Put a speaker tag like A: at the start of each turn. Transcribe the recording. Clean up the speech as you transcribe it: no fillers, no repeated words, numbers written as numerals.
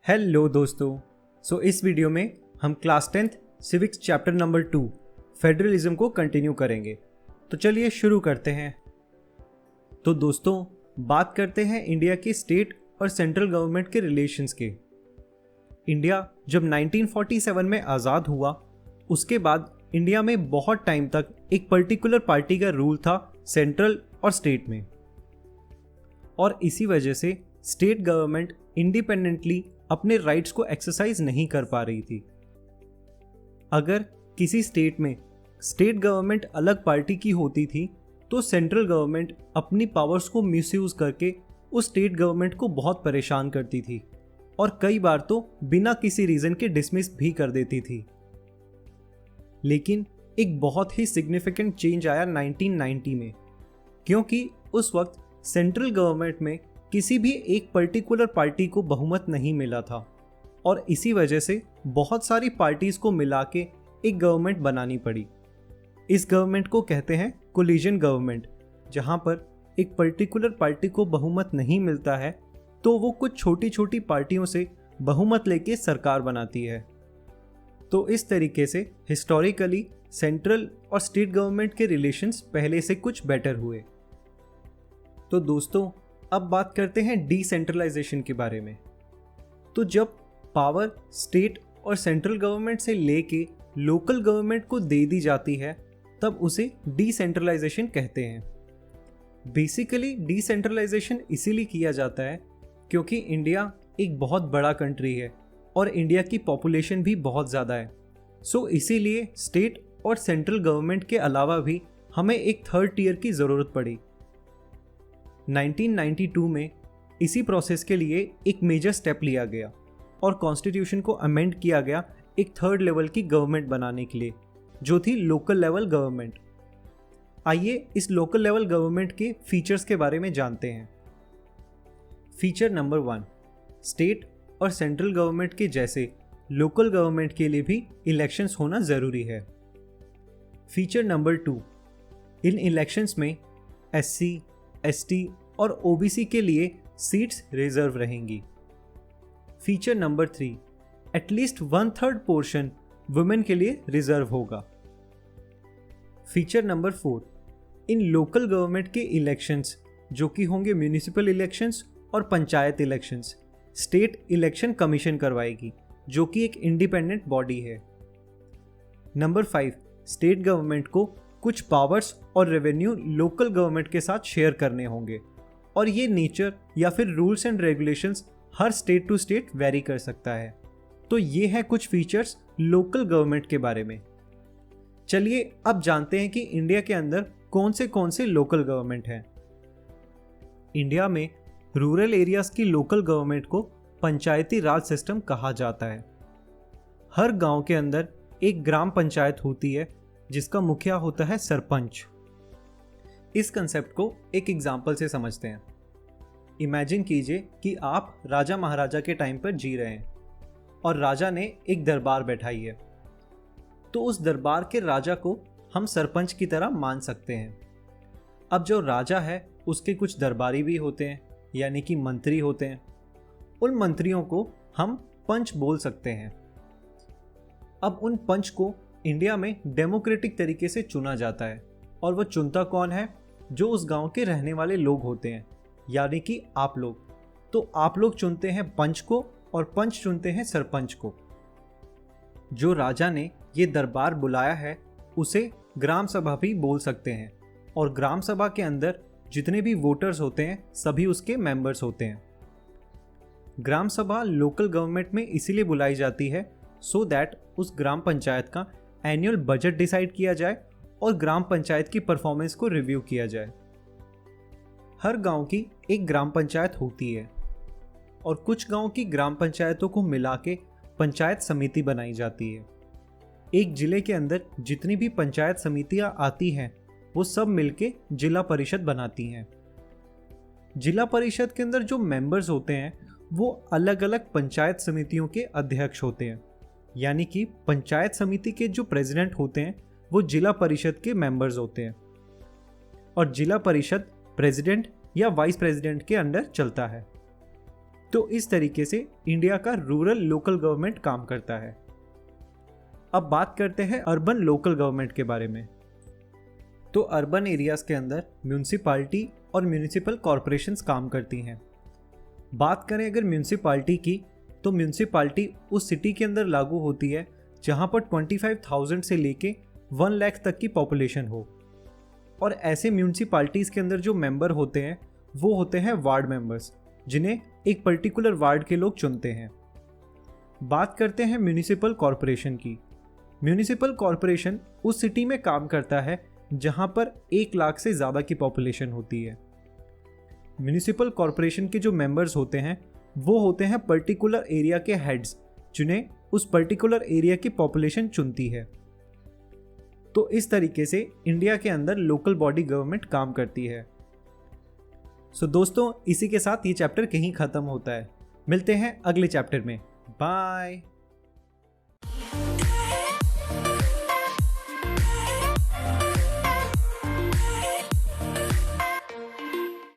A: Hello दोस्तों। इस video में हम class 10th civics chapter number 2 federalism को कंटिन्यू करेंगे। तो चलिए शुरू करते हैं। तो दोस्तों, बात करते हैं इंडिया के स्टेट और सेंट्रल गवर्नमेंट के रिलेशंस के। इंडिया जब 1947 में आज़ाद हुआ, उसके बाद इंडिया में बहुत टाइम तक एक पर्टिकुलर पार्टी का रूल था सेंट्रल और स्टेट में, और इसी वजह से स्टेट गवर्नमेंट इंडिपेंडेंटली अपने राइट्स को एक्सरसाइज नहीं कर पा रही थी। अगर किसी स्टेट में स्टेट गवर्नमेंट अलग पार्टी की होती थी तो सेंट्रल गवर्नमेंट अपनी पावर्स को मिसयूज करके उस स्टेट गवर्नमेंट को बहुत परेशान करती थी और कई बार तो बिना किसी रीजन के डिसमिस भी कर देती थी। लेकिन एक बहुत ही सिग्निफिकेंट चेंज आया 1990 में, क्योंकि उस वक्त सेंट्रल गवर्नमेंट में किसी भी एक पर्टिकुलर पार्टी को बहुमत नहीं मिला था और इसी वजह से बहुत सारी पार्टीज को मिला के एक गवर्नमेंट बनानी पड़ी। इस गवर्नमेंट को कहते हैं कोलिजन गवर्नमेंट, जहां पर एक पर्टिकुलर पार्टी को बहुमत नहीं मिलता है तो वो कुछ छोटी छोटी पार्टियों से बहुमत लेके सरकार बनाती है। तो इस तरीके से हिस्टोरिकली सेंट्रल और स्टेट गवर्नमेंट के रिलेशंस पहले से कुछ बेटर हुए। तो दोस्तों, अब बात करते हैं डिसेंट्रलाइजेशन के बारे में। तो जब पावर स्टेट और सेंट्रल गवर्नमेंट से लेके लोकल गवर्नमेंट को दे दी जाती है तब उसे डिसेंट्रलाइजेशन कहते हैं। बेसिकली डिसेंट्रलाइजेशन इसीलिए किया जाता है क्योंकि इंडिया एक बहुत बड़ा कंट्री है और इंडिया की पॉपुलेशन भी बहुत ज़्यादा है। इसीलिए स्टेट और सेंट्रल गवर्नमेंट के अलावा भी हमें एक थर्ड टीयर की ज़रूरत पड़ी। 1992 में इसी प्रोसेस के लिए एक मेजर स्टेप लिया गया और कॉन्स्टिट्यूशन को अमेंड किया गया एक थर्ड लेवल की गवर्नमेंट बनाने के लिए, जो थी लोकल लेवल गवर्नमेंट। आइए इस लोकल लेवल गवर्नमेंट के फीचर्स के बारे में जानते हैं। फीचर नंबर 1, स्टेट और सेंट्रल गवर्नमेंट के जैसे लोकल गवर्नमेंट के लिए भी इलेक्शंस होना ज़रूरी है। फीचर नंबर 2, इन इलेक्शंस में SC, ST और OBC के लिए सीट्स रिजर्व रहेंगी। Feature number 3, at least 1/3 portion women के लिए रिजर्व होगा। फीचर नंबर 4, इन लोकल गवर्नमेंट के इलेक्शंस जो कि होंगे म्यूनिसिपल इलेक्शंस और panchayat elections, state election commission करवाएगी, जो कि एक इंडिपेंडेंट बॉडी है। नंबर 5, स्टेट गवर्नमेंट को कुछ पावर्स और रेवेन्यू लोकल गवर्नमेंट के साथ शेयर करने होंगे और ये नेचर या फिर रूल्स एंड रेगुलेशंस हर स्टेट टू स्टेट वेरी कर सकता है। तो ये है कुछ फीचर्स लोकल गवर्नमेंट के बारे में। चलिए अब जानते हैं कि इंडिया के अंदर कौन से लोकल गवर्नमेंट हैं। इंडिया में रूरल एरियाज की लोकल गवर्नमेंट को पंचायती राज सिस्टम कहा जाता है। हर गांव के अंदर एक ग्राम पंचायत होती है जिसका मुखिया होता है सरपंच। इस कंसेप्ट को एक एग्जाम्पल से समझते हैं। इमेजिन कीजिए कि आप राजा महाराजा के टाइम पर जी रहे हैं और राजा ने एक दरबार बैठाई है, तो उस दरबार के राजा को हम सरपंच की तरह मान सकते हैं। अब जो राजा है उसके कुछ दरबारी भी होते हैं, यानी कि मंत्री होते हैं। उन मंत्रियों को हम पंच बोल सकते हैं। अब उन पंच को इंडिया में डेमोक्रेटिक तरीके से चुना जाता है और वो चुनता कौन है? जो उस गांव के रहने वाले लोग होते हैं, यानी कि आप लोग। तो आप लोग चुनते हैं पंच को और पंच चुनते हैं सरपंच को। जो राजा ने ये दरबार बुलाया है उसे ग्राम सभा भी बोल सकते हैं और ग्राम सभा के अंदर जितने भी वोटर्स होते हैं सभी उसके मेंबर्स होते हैं। ग्राम सभा लोकल गवर्नमेंट में इसीलिए बुलाई जाती है सो दैट उस ग्राम पंचायत का एनुअल बजट डिसाइड किया जाए और ग्राम पंचायत की परफॉर्मेंस को रिव्यू किया जाए। हर गांव की एक ग्राम पंचायत होती है और कुछ गांव की ग्राम पंचायतों को मिला के पंचायत समिति बनाई जाती है। एक जिले के अंदर जितनी भी पंचायत समितियां आती हैं वो सब मिलके जिला परिषद बनाती हैं। जिला परिषद के अंदर जो मेंबर्स होते हैं वो अलग अलग पंचायत समितियों के अध्यक्ष होते हैं, यानी कि पंचायत समिति के जो प्रेसिडेंट होते हैं वो जिला परिषद के मेंबर्स होते हैं और जिला परिषद प्रेसिडेंट या वाइस प्रेसिडेंट के अंडर चलता है। तो इस तरीके से इंडिया का रूरल लोकल गवर्नमेंट काम करता है। अब बात करते हैं अर्बन लोकल गवर्नमेंट के बारे में। तो अर्बन एरियाज के अंदर म्यूनिसिपैलिटी और म्यूनिसिपल कॉरपोरेशंस काम करती हैं। बात करें अगर म्यूनिसिपैलिटी की, तो म्यूनिसिपैलिटी उस सिटी के अंदर लागू होती है जहां पर 25,000 से लेके 1 लाख तक की पॉपुलेशन हो। और ऐसे म्यूनिसिपैलिटीज़ के अंदर जो मेंबर होते हैं वो होते हैं वार्ड मेंबर्स, जिन्हें एक पर्टिकुलर वार्ड के लोग चुनते हैं। बात करते हैं म्यूनिसिपल कॉरपोरेशन की। म्यूनिसिपल कॉरपोरेशन उस सिटी में काम करता है जहां पर 1 लाख से ज़्यादा की पॉपुलेशन होती है। म्यूनिसिपल कॉरपोरेशन के जो मेंबर्स होते हैं वो होते हैं पर्टिकुलर एरिया के हेड्स, जिन्हें उस पर्टिकुलर एरिया की पॉपुलेशन चुनती है। तो इस तरीके से इंडिया के अंदर लोकल बॉडी गवर्नमेंट काम करती है। सो दोस्तों, इसी के साथ ये चैप्टर कहीं ख़त्म होता है। मिलते हैं अगले चैप्टर में। बाय।